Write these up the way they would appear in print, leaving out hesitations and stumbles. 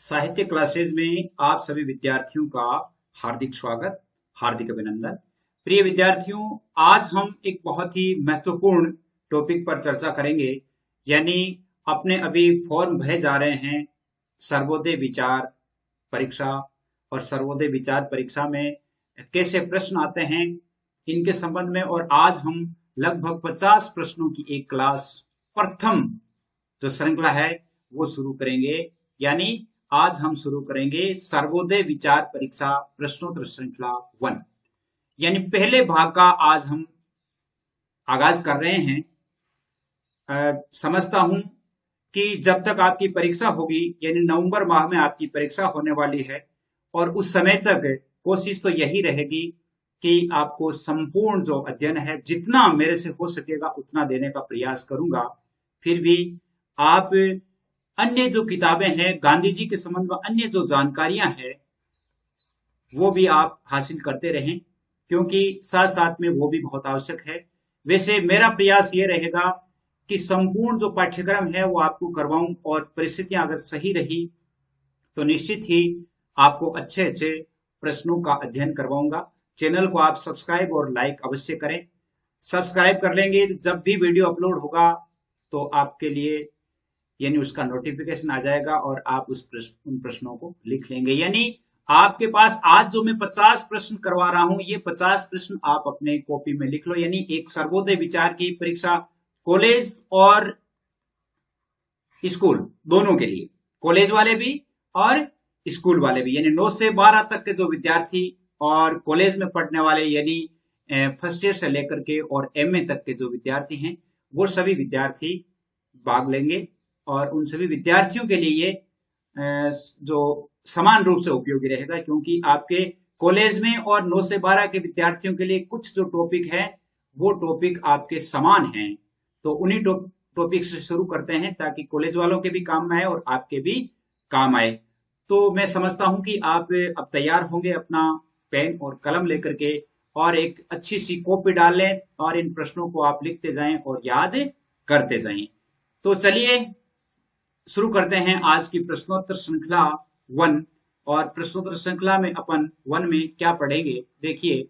साहित्य क्लासेज में आप सभी विद्यार्थियों का हार्दिक स्वागत, हार्दिक अभिनंदन। प्रिय विद्यार्थियों, आज हम एक बहुत ही महत्वपूर्ण टॉपिक पर चर्चा करेंगे, यानी अपने अभी फॉर्म भरे जा रहे हैं सर्वोदय विचार परीक्षा। और सर्वोदय विचार परीक्षा में कैसे प्रश्न आते हैं इनके संबंध में, और आज हम लगभग 50 प्रश्नों की एक क्लास, प्रथम जो श्रृंखला है वो शुरू करेंगे। यानी आज हम शुरू करेंगे सर्वोदय विचार परीक्षा प्रश्नोत्तर श्रृंखला 1, यानी पहले भाग का आज हम आगाज कर रहे हैं। समझता हूं कि जब तक आपकी परीक्षा होगी, यानी नवंबर माह में आपकी परीक्षा होने वाली है, और उस समय तक कोशिश तो यही रहेगी कि आपको संपूर्ण जो अध्ययन है, जितना मेरे से हो सकेगा उतना देने का प्रयास करूंगा। फिर भी आप अन्य जो किताबें हैं, गांधी जी के संबंध में अन्य जो जानकारियां हैं वो भी आप हासिल करते रहें, क्योंकि साथ साथ में वो भी बहुत आवश्यक है। वैसे मेरा प्रयास ये रहेगा कि संपूर्ण जो पाठ्यक्रम है वो आपको करवाऊं, और परिस्थितियां अगर सही रही तो निश्चित ही आपको अच्छे अच्छे प्रश्नों का अध्ययन करवाऊंगा। चैनल को आप सब्सक्राइब और लाइक अवश्य करें। सब्सक्राइब कर लेंगे, जब भी वीडियो अपलोड होगा तो आपके लिए यानी उसका नोटिफिकेशन आ जाएगा और आप उन प्रश्नों को लिख लेंगे। यानी आपके पास आज जो मैं 50 प्रश्न करवा रहा हूं, ये 50 प्रश्न आप अपने कॉपी में लिख लो। यानी एक सर्वोदय विचार की परीक्षा कॉलेज और स्कूल दोनों के लिए, कॉलेज वाले भी और स्कूल वाले भी, यानी 9 से 12 तक के जो विद्यार्थी और कॉलेज में पढ़ने वाले, यानी फर्स्ट ईयर से लेकर के और एमए तक के जो विद्यार्थी हैं, वो सभी विद्यार्थी भाग लेंगे। और उन सभी विद्यार्थियों के लिए ये जो समान रूप से उपयोगी रहेगा, क्योंकि आपके कॉलेज में और 9 से 12 के विद्यार्थियों के लिए कुछ जो टॉपिक है वो टॉपिक आपके समान हैं। तो उन्हीं टॉपिक से शुरू करते हैं, ताकि कॉलेज वालों के भी काम में आए और आपके भी काम आए। तो मैं समझता हूं कि आप अब तैयार होंगे अपना पेन और कलम लेकर के, और एक अच्छी सी कॉपी डाल लें और इन प्रश्नों को आप लिखते जाएं और याद करते जाएं। तो चलिए शुरू करते हैं आज की प्रश्नोत्तर श्रृंखला 1। और प्रश्नोत्तर श्रृंखला में अपन 1 में क्या पढ़ेंगे, देखिए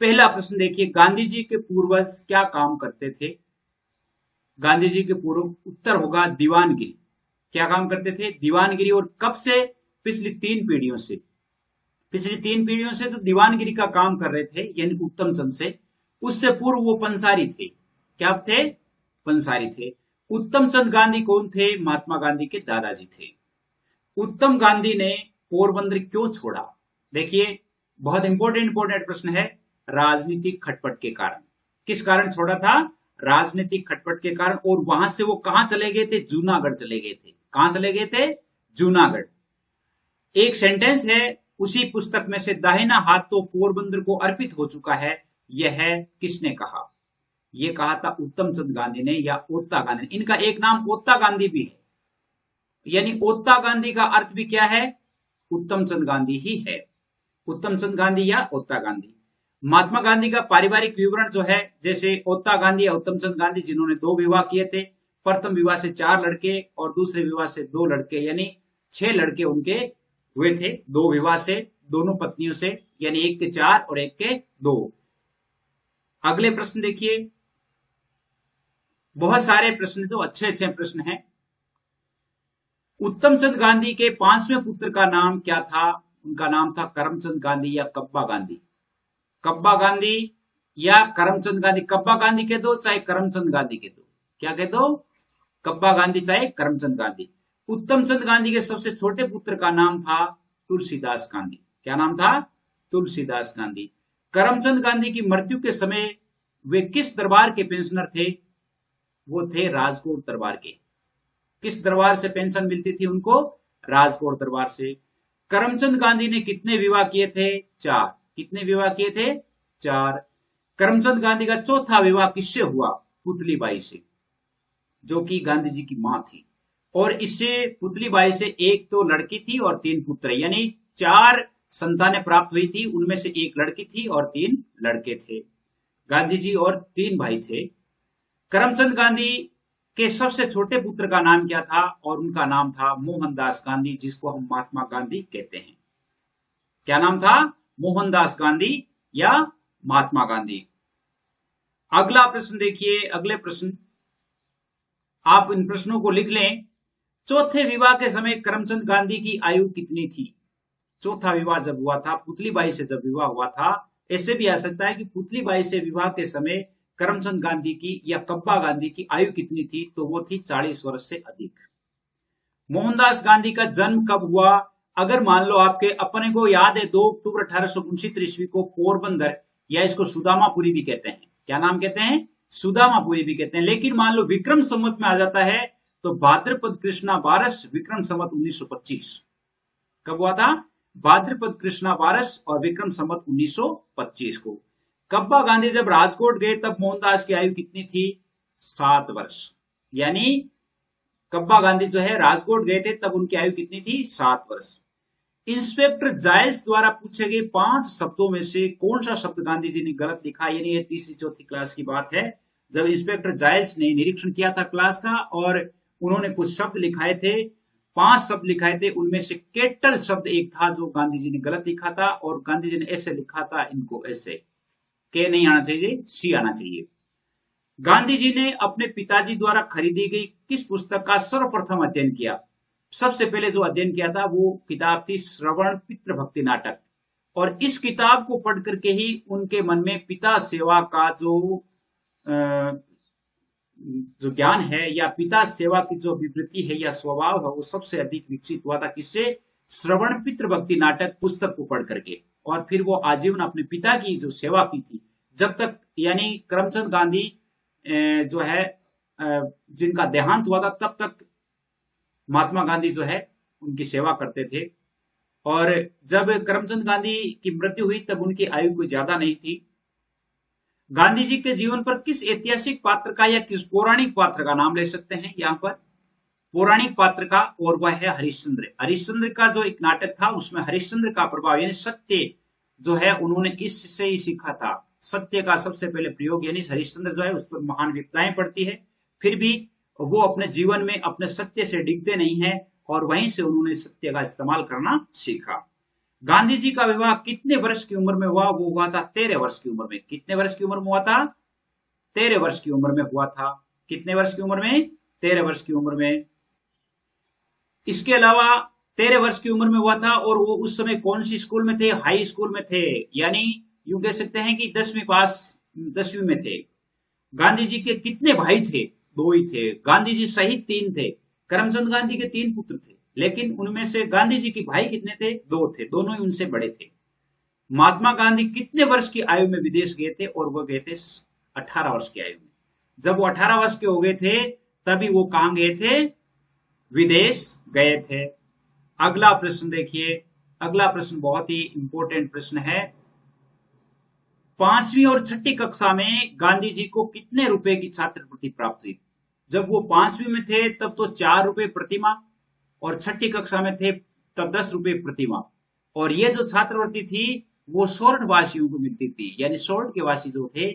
पहला प्रश्न देखिए, गांधी जी के पूर्वज क्या काम करते थे? गांधी जी के पूर्व उत्तर होगा दीवानगिरी। क्या काम करते थे? दीवानगिरी। और कब से? पिछली 3 पीढ़ियों से। पिछली 3 पीढ़ियों से तो दीवानगिरी का काम कर रहे थे, यानी उत्तम चंद से। उससे पूर्व वो पंसारी थे। क्या थे? पंसारी थे। उत्तम चंद गांधी कौन थे? महात्मा गांधी के दादाजी थे। उत्तम गांधी ने पोरबंदर क्यों छोड़ा? देखिए बहुत इंपॉर्टेंट प्रश्न है। राजनीतिक खटपट के कारण। किस कारण छोड़ा था? राजनीतिक खटपट के कारण। और वहां से वो कहां चले गए थे? जूनागढ़ चले गए थे। कहां चले गए थे? जूनागढ़। एक सेंटेंस है उसी पुस्तक में से, दाहिना हाथ तो पोरबंदर को अर्पित हो चुका है, यह किसने कहा? ये कहा था उत्तम चंद गांधी ने या ओत्ता गांधी ने। इनका एक नाम ओत्ता गांधी भी है, यानी ओत्ता गांधी का अर्थ भी क्या है? उत्तम चंद गांधी ही है। उत्तम चंद गांधी या ओत्ता गांधी। महात्मा गांधी का पारिवारिक विवरण जो है, जैसे ओत्ता गांधी या उत्तम चंद गांधी जिन्होंने 2 विवाह किए थे, प्रथम विवाह से 4 लड़के और दूसरे विवाह से 2 लड़के, यानी 6 लड़के उनके हुए थे 2 विवाह से, दोनों पत्नियों से, यानी एक के 4 और एक के 2। अगले प्रश्न देखिए, बहुत सारे प्रश्न, जो अच्छे अच्छे प्रश्न हैं। उत्तम चंद गांधी के 5वें पुत्र का नाम क्या था? उनका नाम था करमचंद गांधी या कब्बा गांधी। कब्बा गांधी या करमचंद गांधी। कब्बा गांधी कह दो चाहे करमचंद गांधी कह दो। क्या कह दो? कब्बा गांधी चाहे करमचंद गांधी। उत्तम चंद गांधी के सबसे छोटे पुत्र का नाम था तुलसीदास गांधी। क्या नाम था? तुलसीदास गांधी। करमचंद गांधी की मृत्यु के समय वे किस दरबार के पेंशनर थे? वो थे राजकोट दरबार के। किस दरबार से पेंशन मिलती थी उनको? राजकोट दरबार से। करमचंद गांधी ने कितने विवाह किए थे? 4। कितने विवाह किए थे? 4। करमचंद गांधी का चौथा विवाह किससे हुआ? पुतली बाई से, जो कि गांधी जी की मां थी। और इससे पुतली बाई से एक तो लड़की थी और 3 पुत्र, यानी 4 संतानें प्राप्त हुई थी। उनमें से एक लड़की थी और 3 लड़के थे। गांधी जी और 3 भाई थे। करमचंद गांधी के सबसे छोटे पुत्र का नाम क्या था, और उनका नाम था मोहनदास गांधी, जिसको हम महात्मा गांधी कहते हैं। क्या नाम था? मोहनदास गांधी या महात्मा गांधी। अगला प्रश्न देखिए, अगले प्रश्न आप इन प्रश्नों को लिख लें। चौथे विवाह के समय करमचंद गांधी की आयु कितनी थी? चौथा विवाह जब हुआ था, पुतलीबाई से जब विवाह हुआ था, ऐसे भी आ सकता है कि पुतलीबाई से विवाह के समय करमचंद गांधी की या कब्बा गांधी की आयु कितनी थी, तो वो थी 40 वर्ष से अधिक। मोहनदास गांधी का जन्म कब हुआ? अगर मान लो आपके अपने को याद है 2 अक्टूबर 1869 ईस्वी को पोरबंदर, या इसको सुदामापुरी भी कहते हैं। क्या नाम कहते हैं? सुदामापुरी भी कहते हैं। लेकिन मान लो विक्रम संवत में आ जाता है तो भाद्रपद कृष्णा बारस, विक्रम संवत 1925। कब हुआ था? भाद्रपद कृष्णा बारस और विक्रम संवत 1925 को। कब्बा गांधी जब राजकोट गए तब मोहनदास की आयु कितनी थी? 7 वर्ष। यानी कब्बा गांधी जो है राजकोट गए थे तब उनकी आयु कितनी थी? 7 वर्ष। इंस्पेक्टर जायस द्वारा पूछे गए 5 शब्दों में से कौन सा शब्द गांधी जी ने गलत लिखा? यानी ये तीसरी चौथी क्लास की बात है, जब इंस्पेक्टर जायस ने निरीक्षण किया था क्लास का और उन्होंने कुछ शब्द लिखाए थे, 5 शब्द लिखाए थे, उनमें से केटल शब्द एक था जो गांधी जी ने गलत लिखा था, और गांधी जी ने ऐसे लिखा था, इनको ऐसे, के नहीं आना चाहिए, सी आना चाहिए। गांधी जी ने अपने पिताजी द्वारा खरीदी गई किस पुस्तक का सर्वप्रथम अध्ययन किया? सबसे पहले जो अध्ययन किया था वो किताब थी श्रवण पितृभक्ति नाटक, और इस किताब को पढ़ करके ही उनके मन में पिता सेवा का जो ज्ञान है या पिता सेवा की जो विवृत्ति है या स्वभाव है वो सबसे अधिक विकसित हुआ था। किससे? श्रवण पितृभक्ति नाटक पुस्तक को पढ़ करके। और फिर वो आजीवन अपने पिता की जो सेवा की थी, जब तक, यानी करमचंद गांधी जो है जिनका देहांत हुआ था तब तक महात्मा गांधी जो है उनकी सेवा करते थे। और जब करमचंद गांधी की मृत्यु हुई तब उनकी आयु कोई ज्यादा नहीं थी। गांधी जी के जीवन पर किस ऐतिहासिक पात्र का या किस पौराणिक पात्र का नाम ले सकते हैं यहाँ पर? पौराणिक पात्र का, और वह है हरिश्चंद्र। हरिश्चंद्र का जो एक नाटक था उसमें हरिश्चंद्र का प्रभाव यानी सत्य जो है उन्होंने इससे ही सीखा था। सत्य का सबसे पहले प्रयोग, यानी हरिश्चंद्र जो है उस पर महान विपदाएं पड़ती है, फिर भी वो अपने जीवन में अपने सत्य से डिगते नहीं है, और वहीं से उन्होंने सत्य का इस्तेमाल करना सीखा। गांधी जी का विवाह कितने वर्ष की उम्र में हुआ? वो हुआ था 13 वर्ष की उम्र में। कितने वर्ष की उम्र में हुआ था? 13 वर्ष की उम्र में हुआ था। कितने वर्ष की उम्र में? 13 वर्ष की उम्र में। इसके अलावा 13 वर्ष की उम्र में हुआ था, और वो उस समय कौन सी स्कूल में थे? हाई स्कूल में थे, यानी यूं कह सकते हैं कि 10वीं में थे। गांधी जी के कितने भाई थे? 2 ही थे। गांधी जी सहित 3 थे। करमचंद गांधी के 3 पुत्र थे, लेकिन उनमें से गांधी जी के भाई कितने थे? 2 थे, दोनों ही उनसे बड़े थे। महात्मा गांधी कितने वर्ष की आयु में विदेश गए थे? और वो गए थे 18 वर्ष की आयु में। जब वो 18 वर्ष के हो गए थे तभी वो कहां गए थे? विदेश गए थे। अगला प्रश्न देखिए, अगला प्रश्न बहुत ही इंपॉर्टेंट प्रश्न है। 5वीं और 6ठी कक्षा में गांधी जी को कितने रुपए की छात्रवृत्ति प्राप्त हुई? जब वो 5वीं में थे तब तो 4 रुपए प्रतिमाह, और 6ठी कक्षा में थे तब 10 रुपए प्रतिमाह। और ये जो छात्रवृत्ति थी वो सोरठ वासियों को मिलती थी, यानी सोरठ के वासी जो थे,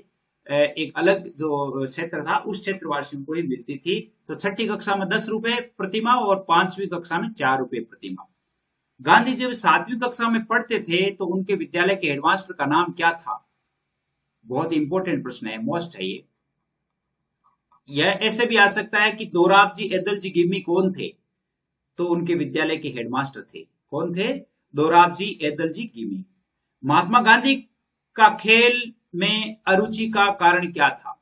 एक अलग जो क्षेत्र था उस क्षेत्र वासियों को ही मिलती थी। तो 6ठी कक्षा में 10 रुपए प्रतिमाह और 5वीं कक्षा में 4 रुपए प्रतिमाह। गांधी जब 7वीं कक्षा में पढ़ते थे तो उनके विद्यालय के हेडमास्टर का नाम क्या था? बहुत इंपॉर्टेंट प्रश्न है, मोस्ट है ये। यह ऐसे भी आ सकता है कि दोराबजी एदलजी गिम्मी कौन थे? तो उनके विद्यालय के हेडमास्टर थे। कौन थे? दोराबजी एदलजी गिम्मी। महात्मा गांधी का खेल में अरुचि का कारण क्या था?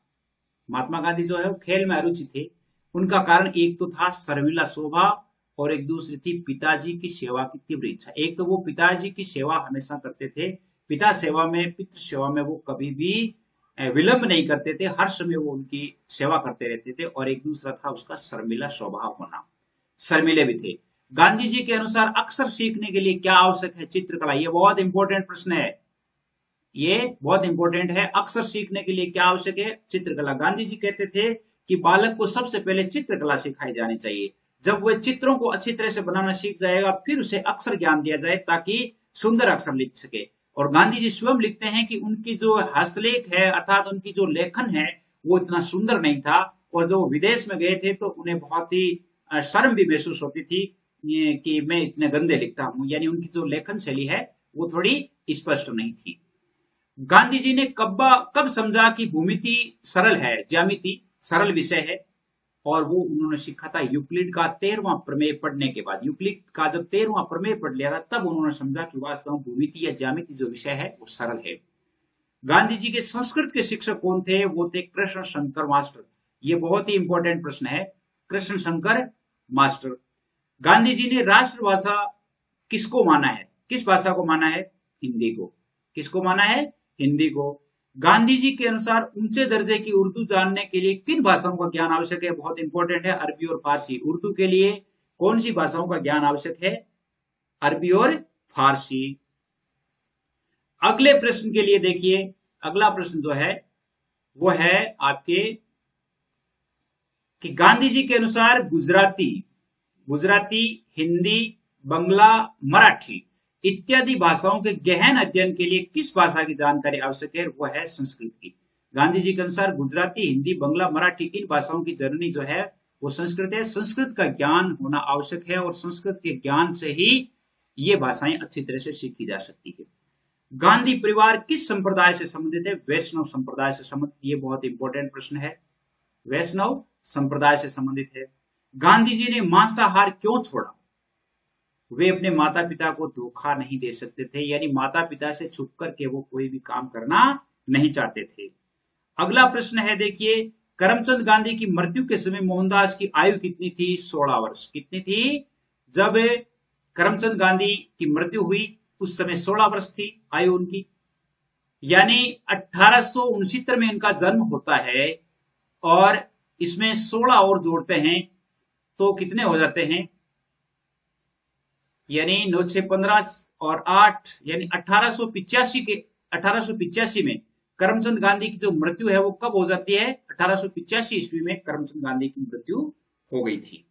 महात्मा गांधी जो है वो खेल में अरुचि थे। उनका कारण एक तो था शर्मिला स्वभाव, और एक दूसरी थी पिताजी की सेवा की तीव्र इच्छा। एक तो वो पिताजी की सेवा हमेशा करते थे, पिता सेवा में, पितृ सेवा में वो कभी भी विलंब नहीं करते थे, हर समय वो उनकी सेवा करते रहते थे। और एक दूसरा था उसका शर्मिला स्वभाव होना, शर्मिले भी थे। गांधी जी के अनुसार अक्षर सीखने के लिए क्या आवश्यक है? चित्रकला। ये बहुत इंपॉर्टेंट प्रश्न है, ये बहुत इंपॉर्टेंट है। अक्षर सीखने के लिए क्या आवश्यक है? चित्रकला। गांधी जी कहते थे कि बालक को सबसे पहले चित्रकला सिखाई जानी चाहिए। जब वह चित्रों को अच्छी तरह से बनाना सीख जाएगा फिर उसे अक्षर ज्ञान दिया जाए ताकि सुंदर अक्षर लिख सके। और गांधी जी स्वयं लिखते हैं कि उनकी जो हस्तलेख है अर्थात उनकी जो लेखन है वो इतना सुंदर नहीं था, और जो विदेश में गए थे तो उन्हें बहुत ही शर्म भी महसूस होती थी कि मैं इतने गंदे लिखता हूं, यानी उनकी जो लेखन शैली है वो थोड़ी स्पष्ट नहीं थी। गांधी जी ने कब समझा कि भूमिति सरल है, ज्यामिति सरल विषय है, और वो उन्होंने सीखा था यूक्लिड का 13वां प्रमेय पढ़ने के बाद। यूक्लिड का जब 13वां प्रमेय पढ़ लिया था तब उन्होंने समझा कि वास्तव में भूमिति या ज्यामिति जो विषय है वो सरल है। गांधी जी के संस्कृत के शिक्षक कौन थे? वो थे कृष्ण शंकर मास्टर। ये बहुत ही इंपॉर्टेंट प्रश्न है, कृष्ण शंकर मास्टर। गांधी जी ने राष्ट्रभाषा किसको माना है? किस भाषा को माना है? हिंदी को। किसको माना है? हिंदी को। गांधी जी के अनुसार ऊंचे दर्जे की उर्दू जानने के लिए किन भाषाओं का ज्ञान आवश्यक है? बहुत इंपॉर्टेंट है, अरबी और फारसी। उर्दू के लिए कौन सी भाषाओं का ज्ञान आवश्यक है? अरबी और फारसी। अगले प्रश्न के लिए देखिए, अगला प्रश्न जो है वो है आपके कि गांधी जी के अनुसार गुजराती, हिंदी, बंगला, मराठी इत्यादि भाषाओं के गहन अध्ययन के लिए किस भाषा की जानकारी आवश्यक है? वो है संस्कृत की। गांधी जी के अनुसार गुजराती, हिंदी, बंगला, मराठी इन भाषाओं की जननी जो है वो संस्कृत है। संस्कृत का ज्ञान होना आवश्यक है और संस्कृत के ज्ञान से ही ये भाषाएं अच्छी तरह से सीखी जा सकती है। गांधी परिवार किस संप्रदाय से संबंधित है? वैष्णव संप्रदाय से संबंधित। ये बहुत इंपॉर्टेंट प्रश्न है, वैष्णव संप्रदाय से संबंधित है। गांधी जी ने मांसाहार क्यों छोड़ा? वे अपने माता पिता को धोखा नहीं दे सकते थे, यानी माता पिता से छुप करके वो कोई भी काम करना नहीं चाहते थे। अगला प्रश्न है देखिए, करमचंद गांधी की मृत्यु के समय मोहनदास की आयु कितनी थी? 16 वर्ष। कितनी थी? जब करमचंद गांधी की मृत्यु हुई उस समय 16 वर्ष थी आयु उनकी, यानी 1869 में इनका जन्म होता है और इसमें 16 और जोड़ते हैं तो कितने हो जाते हैं? यानी 9 6 15 और 8 यानी 1885 में करमचंद गांधी की जो मृत्यु है वो कब हो जाती है? 1885 ईस्वी में करमचंद गांधी की मृत्यु हो गई थी।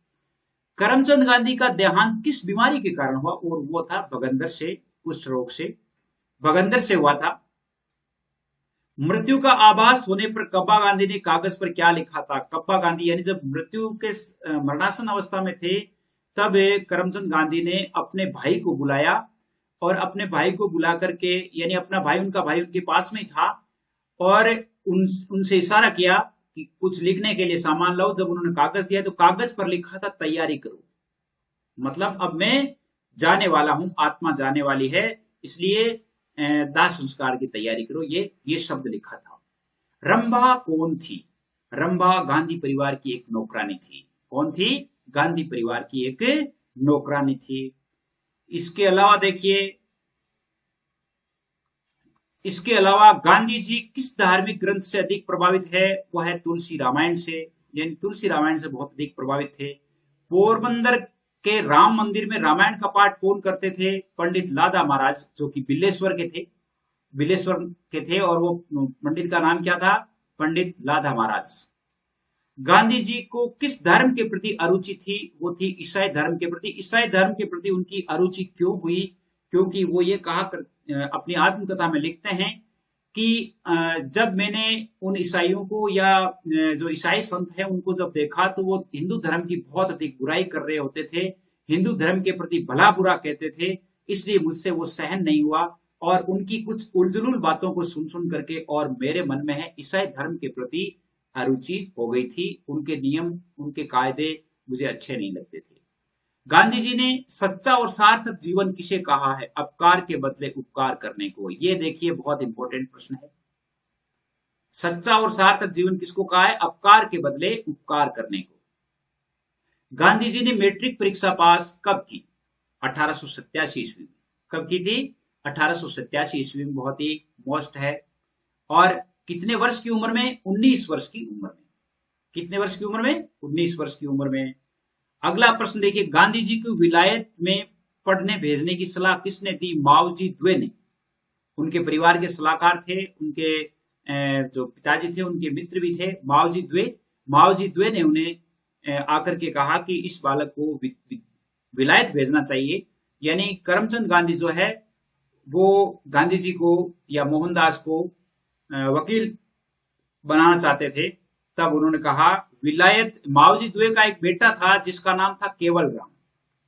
करमचंद गांधी का देहांत किस बीमारी के कारण हुआ? और वो था भगंदर से, कुष्ठ रोग से, भगंदर से हुआ था। मृत्यु का आभास होने पर कब्बा गांधी ने कागज पर क्या लिखा था? कब्बा गांधी यानी जब मृत्यु के मरणासन अवस्था में थे तब करमचंद गांधी ने अपने भाई को बुलाया और अपने भाई को बुला करके, यानी अपना भाई, उनका भाई उनके पास में ही था, और उनसे इशारा किया कि कुछ लिखने के लिए सामान लाओ। जब उन्होंने कागज दिया तो कागज पर लिखा था तैयारी करो, मतलब अब मैं जाने वाला हूं, आत्मा जाने वाली है, इसलिए दाह संस्कार की तैयारी करो, ये शब्द लिखा था। रंभा कौन थी? रंभा गांधी परिवार की एक नौकरानी थी। कौन थी? गांधी परिवार की एक नौकरानी थी। इसके अलावा देखिए, इसके अलावा गांधी जी किस धार्मिक ग्रंथ से अधिक प्रभावित है? वह है तुलसी रामायण से, यानी तुलसी रामायण से बहुत अधिक प्रभावित थे। पोरबंदर के राम मंदिर में रामायण का पाठ कौन करते थे? पंडित लादा महाराज, जो कि बिल्लेश्वर के थे, और वो पंडित का नाम क्या था? पंडित लादा महाराज। गांधी जी को किस धर्म के प्रति अरुचि थी? वो थी ईसाई धर्म के प्रति। ईसाई धर्म के प्रति उनकी अरुचि क्यों हुई? क्योंकि वो ये अपनी आत्मकथा में लिखते हैं कि जब मैंने उन ईसाइयों को या जो ईसाई संत हैं उनको जब देखा तो वो हिंदू धर्म की बहुत अधिक बुराई कर रहे होते थे, हिंदू धर्म के प्रति भला बुरा कहते थे, इसलिए मुझसे वो सहन नहीं हुआ और उनकी कुछ उलझुल बातों को सुन सुन करके और मेरे मन में है ईसाई धर्म के प्रति अरुचि हो गई थी। उनके नियम, उनके कायदे मुझे अच्छे नहीं लगते थे। गांधी जी ने सच्चा और सार्थक जीवन किसे कहा है? अपकार के बदले उपकार करने को। ये देखिए बहुत इंपॉर्टेंट प्रश्न है। सच्चा और सार्थक जीवन किसको कहा है? अपकार के बदले उपकार करने को। गांधी जी ने मैट्रिक परीक्षा पास कब की? 1887 ईस्वी में। कब की थी? 1887 ईस्वी में। बहुत ही मोस्ट है। और कितने वर्ष की उम्र में? 19 वर्ष की उम्र में। कितने वर्ष की उम्र में? 19 वर्ष की उम्र में। अगला प्रश्न देखिए, गांधी जी को विलायत में पढ़ने भेजने की सलाह किसने दी? माओजी द्वे ने। उनके परिवार के सलाहकार थे, उनके जो पिताजी थे उनके मित्र भी थे माओजी द्वे ने उन्हें आकर के कहा कि इस बालक को विलायत भेजना चाहिए। यानी करमचंद गांधी जो है वो गांधी जी को या मोहनदास को वकील बनाना चाहते थे, तब उन्होंने कहा विलायत, मावजी द्वे का एक बेटा था जिसका नाम था केवल राम।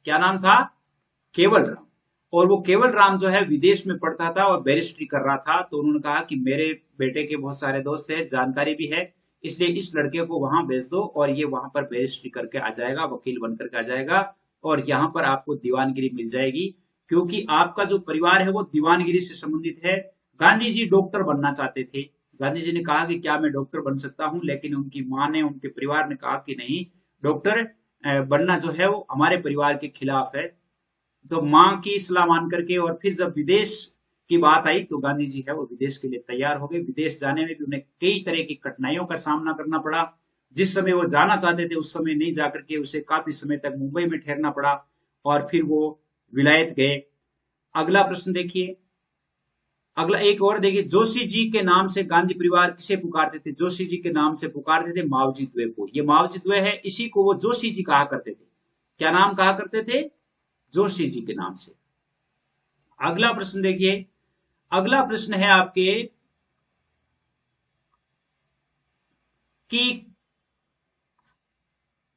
क्या नाम था? केवल राम। और वो केवल राम जो है विदेश में पढ़ता था और बैरिस्ट्री कर रहा था। तो उन्होंने कहा कि मेरे बेटे के बहुत सारे दोस्त हैं, जानकारी भी है, इसलिए इस लड़के को वहां भेज दो और ये वहां पर बैरिस्ट्री करके आ जाएगा, वकील बनकर के आ जाएगा और यहाँ पर आपको दीवानगिरी मिल जाएगी, क्योंकि आपका जो परिवार है वो दीवानगिरी से संबंधित है। गांधी जी डॉक्टर बनना चाहते थे। गांधी जी ने कहा कि क्या मैं डॉक्टर बन सकता हूं, लेकिन उनकी मां ने, उनके परिवार ने कहा कि नहीं, डॉक्टर बनना जो है वो हमारे परिवार के खिलाफ है। तो मां की सलाह मान करके और फिर जब विदेश की बात आई तो गांधी जी है वो विदेश के लिए तैयार हो गए। विदेश जाने में भी उन्हें कई तरह की कठिनाइयों का सामना करना पड़ा। जिस समय वो जाना चाहते थे उस समय नहीं जाकर के उसे काफी समय तक मुंबई में ठहरना पड़ा और फिर वो विलायत गए। अगला प्रश्न देखिए, अगला एक और देखिए, जोशी जी के नाम से गांधी परिवार किसे पुकारते थे? जोशी जी के नाम से पुकारते थे मावजी द्वे को। ये मावजी द्वे है, इसी को वो जोशी जी कहा करते थे। क्या नाम कहा करते थे? जोशी जी के नाम से। अगला प्रश्न देखिए, अगला प्रश्न है आपके कि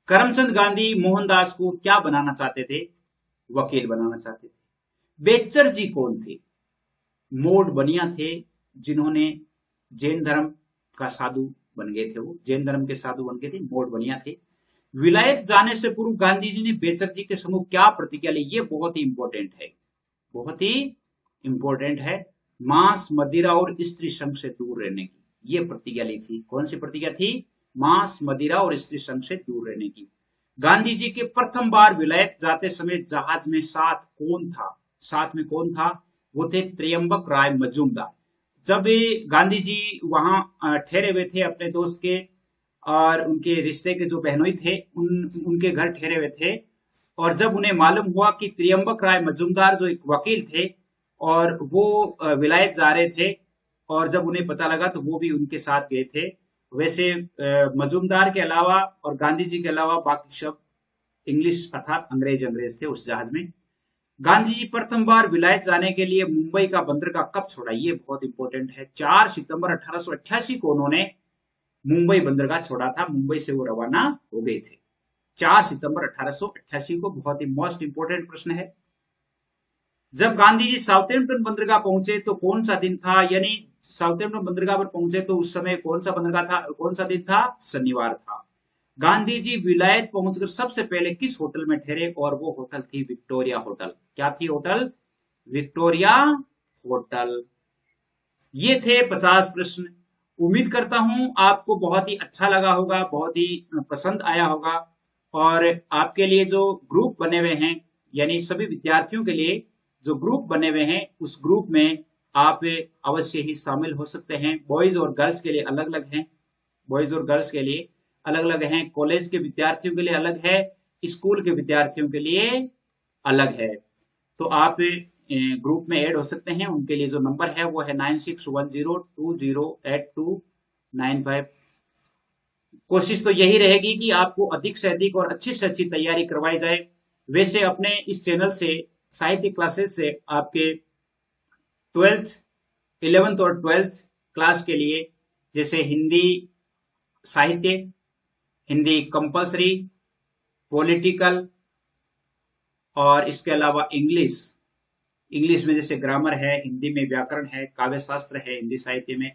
करमचंद गांधी मोहनदास को क्या बनाना चाहते थे? वकील बनाना चाहते थे। बेच्चर जी कौन थे? मोड बनिया थे, जिन्होंने जैन धर्म का साधु बन गए थे। वो जैन धर्म के साधु बन गए थे, मोड बनिया थे। विलायत जाने से पूर्व गांधी जी ने बेचर जी के समूह क्या प्रतिज्ञा ली? ये बहुत ही इंपॉर्टेंट है, बहुत ही इंपॉर्टेंट है। मांस, मदिरा और स्त्री संघ से दूर रहने की ये प्रतिज्ञा ली थी। कौन सी प्रतिज्ञा थी? मांस, मदिरा और स्त्री संघ से दूर रहने की। गांधी जी के प्रथम बार विलायत जाते समय जहाज में साथ कौन था? साथ में कौन था? वो थे त्र्यंबक राय मजूमदार। जब गांधी जी वहां ठहरे हुए थे अपने दोस्त के और उनके रिश्ते के जो बहनोई थे उनके घर ठहरे हुए थे, और जब उन्हें मालूम हुआ कि त्र्यंबक राय मजूमदार जो एक वकील थे और वो विलायत जा रहे थे, और जब उन्हें पता लगा तो वो भी उनके साथ गए थे। वैसे मजूमदार के अलावा और गांधी जी के अलावा बाकी सब इंग्लिश अर्थात अंग्रेज थे उस जहाज में। गांधी जी प्रथम बार विलायत जाने के लिए मुंबई का बंदरगाह कब छोड़ा? ये बहुत इंपॉर्टेंट है। 4 सितंबर 1888 को उन्होंने मुंबई बंदरगाह छोड़ा था। मुंबई से वो रवाना हो गए थे 4 सितंबर 1888 को। बहुत ही मोस्ट इंपोर्टेंट प्रश्न है। जब गांधी जी साउथैम्पटन बंदरगाह पहुंचे तो कौन सा दिन था? यानी साउथैम्पटन बंदरगाह पर पहुंचे तो उस समय कौन सा बंदरगाह था, कौन सा दिन था? शनिवार था। गांधी जी विलायत पहुंचकर सबसे पहले किस होटल में ठहरे? और वो होटल थी विक्टोरिया होटल। क्या थी होटल? Victoria hotel. ये थे 50 प्रश्न। उम्मीद करता हूं आपको बहुत ही अच्छा लगा होगा, बहुत ही पसंद आया होगा। और आपके लिए जो ग्रुप बने हुए हैं, यानी सभी विद्यार्थियों के लिए जो ग्रुप बने हुए हैं, उस ग्रुप में आप अवश्य ही शामिल हो सकते हैं। बॉयज और गर्ल्स के लिए अलग अलग हैं, बॉयज और गर्ल्स के लिए अलग अलग हैं, कॉलेज के विद्यार्थियों के लिए अलग है, स्कूल के विद्यार्थियों के लिए अलग है। तो आप ग्रुप में ऐड हो सकते हैं। उनके लिए जो नंबर है वो है 9610208295। कोशिश तो यही रहेगी कि आपको अधिक से अधिक और अच्छी से अच्छी तैयारी करवाई जाए। वैसे अपने इस चैनल से, साहित्य क्लासेस से, आपके 12th, 11th और 12th क्लास के लिए जैसे हिंदी साहित्य, हिंदी कंपलसरी, पॉलिटिकल और इसके अलावा इंग्लिश में जैसे ग्रामर है, हिंदी में व्याकरण है, काव्य शास्त्र है हिंदी साहित्य में,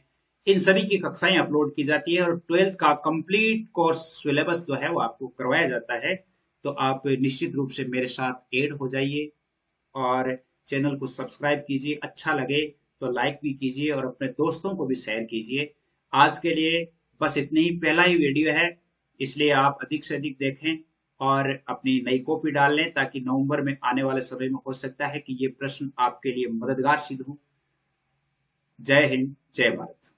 इन सभी की कक्षाएं अपलोड की जाती है और 12th का कंप्लीट कोर्स सिलेबस जो है वो आपको करवाया जाता है। तो आप निश्चित रूप से मेरे साथ ऐड हो जाइए और चैनल को सब्सक्राइब कीजिए। अच्छा लगे तो लाइक भी कीजिए और अपने दोस्तों को भी शेयर कीजिए। आज के लिए बस इतनी ही, पहला ही वीडियो है, इसलिए आप अधिक से अधिक देखें और अपनी नई कॉपी डाल लें, ताकि नवंबर में आने वाले समय में हो सकता है कि ये प्रश्न आपके लिए मददगार सिद्ध हो। जय हिंद, जय भारत।